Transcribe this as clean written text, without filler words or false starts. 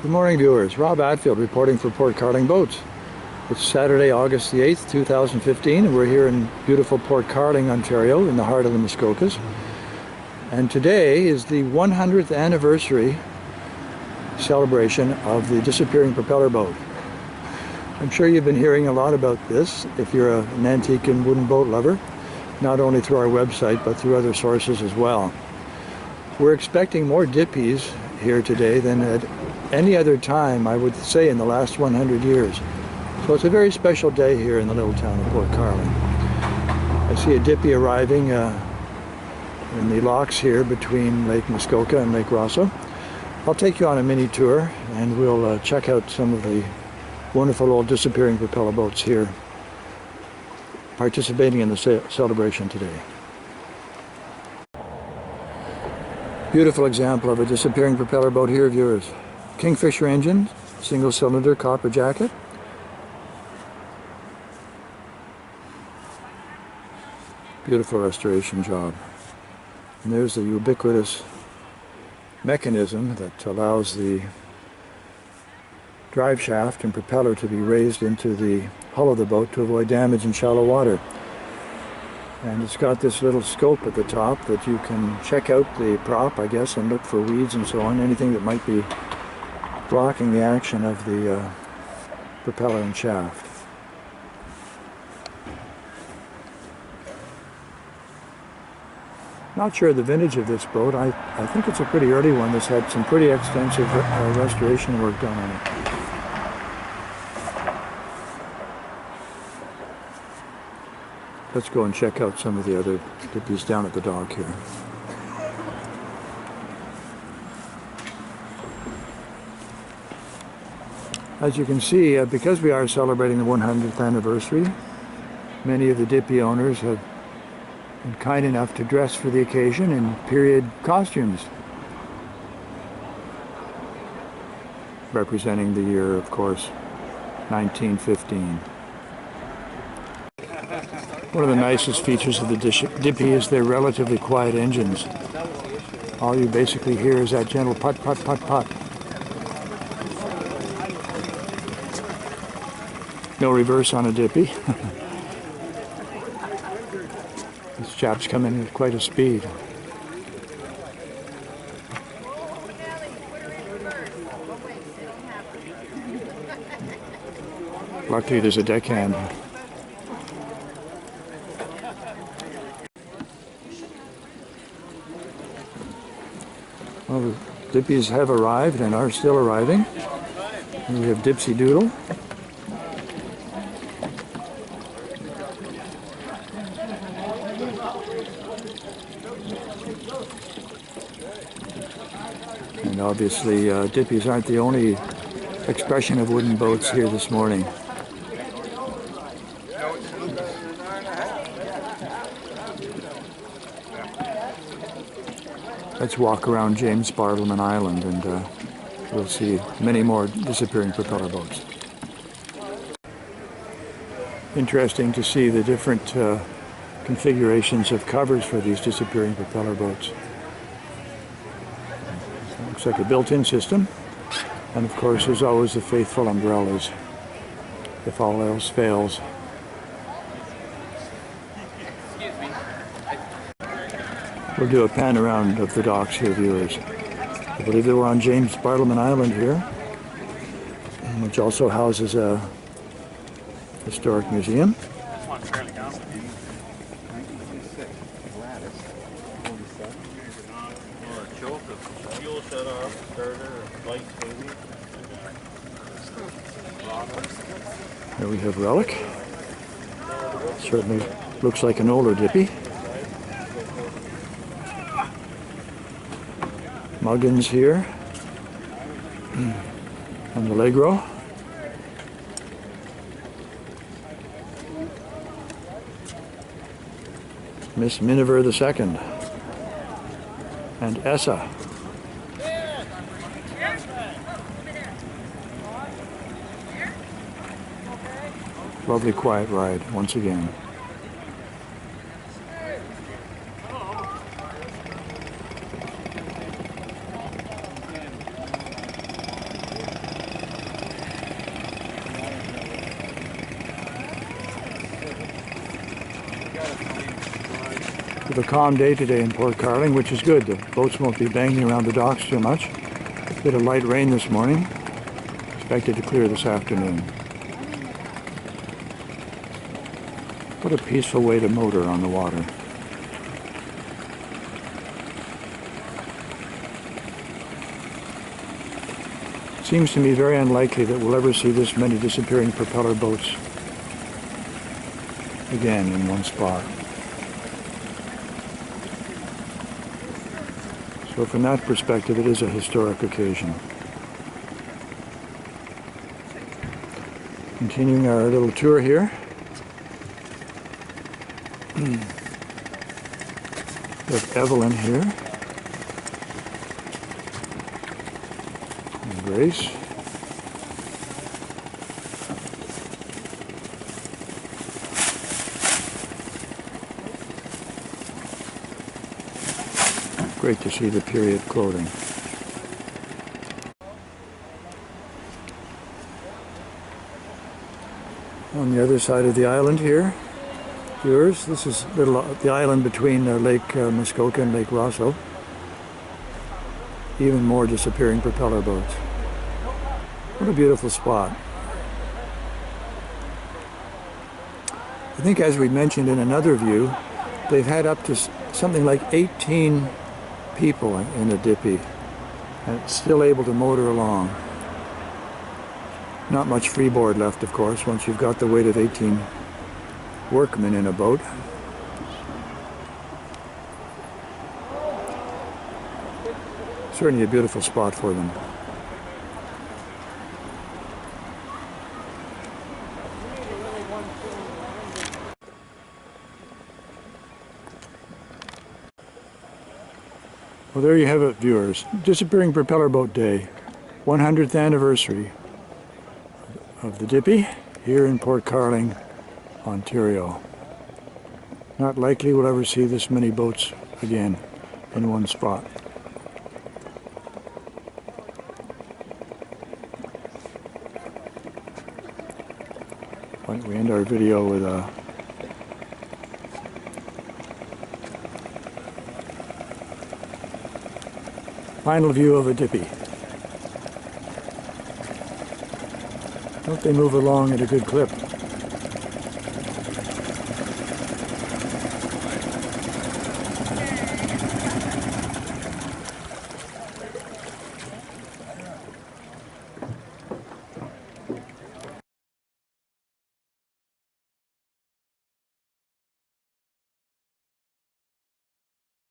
Good morning, viewers. Rob Atfield reporting for Port Carling Boats. It's Saturday, August the 8th, 2015, and we're here in beautiful Port Carling, Ontario, in the heart of the Muskokas. And today is the 100th anniversary celebration of the Disappearing Propeller Boat. I'm sure you've been hearing a lot about this if you're an antique and wooden boat lover, not only through our website but through other sources as well. We're expecting more dippies here today than at any other time, I would say, in the last 100 years. So it's a very special day here in the little town of Port Carling. I see a dippy arriving in the locks here between Lake Muskoka and Lake Rosso. I'll take you on a mini tour and we'll check out some of the wonderful old disappearing propeller boats here participating in the celebration today. Beautiful example of a disappearing propeller boat here, viewers. Kingfisher engine, single cylinder, copper jacket. Beautiful restoration job. And there's the ubiquitous mechanism that allows the drive shaft and propeller to be raised into the hull of the boat to avoid damage in shallow water. And it's got this little scope at the top that you can check out the prop, I guess, and look for weeds and so on, anything that might be blocking the action of the propeller and shaft. Not sure the vintage of this boat. I think it's a pretty early one that's had some pretty extensive restoration work done on it. Let's go and check out some of the other dippies down at the dock here. As you can see, because we are celebrating the 100th anniversary, many of the dippy owners have been kind enough to dress for the occasion in period costumes, representing the year, of course, 1915. One of the nicest features of the dippy is their relatively quiet engines. All you basically hear is that gentle putt, putt, putt, putt. No reverse on a dippy. These chaps come in at quite a speed. Luckily there's a deckhand. Well, the dippies have arrived and are still arriving. And we have Dipsy Doodle. And obviously, dippies aren't the only expression of wooden boats here this morning. Let's walk around James Bartleman Island and we'll see many more disappearing propeller boats. Interesting to see the different configurations of covers for these disappearing propeller boats. Looks like a built-in system, and of course there's always the faithful umbrellas if all else fails. We'll do a pan around of the docks here, viewers. I believe that we're on James Bartleman Island here, which also houses a historic museum. Here we have Relic. Certainly looks like an older dippy. Muggins here on the Allegro. Miss Miniver II and Essa. Lovely quiet ride once again. of a calm day today in Port Carling, which is good. The boats won't be banging around the docks too much. A bit of light rain this morning. Expected to clear this afternoon. What a peaceful way to motor on the water. It seems to me very unlikely that we'll ever see this many disappearing propeller boats again in one spot. So from that perspective, it is a historic occasion. Continuing our little tour here. We have Evelyn here. And Grace. Great to see the period clothing. On the other side of the island here, viewers, this is the island between Lake Muskoka and Lake Rosso. Even more disappearing propeller boats. What a beautiful spot. I think, as we mentioned in another view, they've had up to something like 18 people in the Dippy, and it's still able to motor along. Not much freeboard left, of course, once you've got the weight of 18 workmen in a boat. Certainly a beautiful spot for them. Well, there you have it, viewers. Disappearing Propeller Boat Day, 100th anniversary of the Dippy here in Port Carling, Ontario. Not likely we'll ever see this many boats again in one spot. Why don't we end our video with a final view of a Dippy. Don't they move along at a good clip?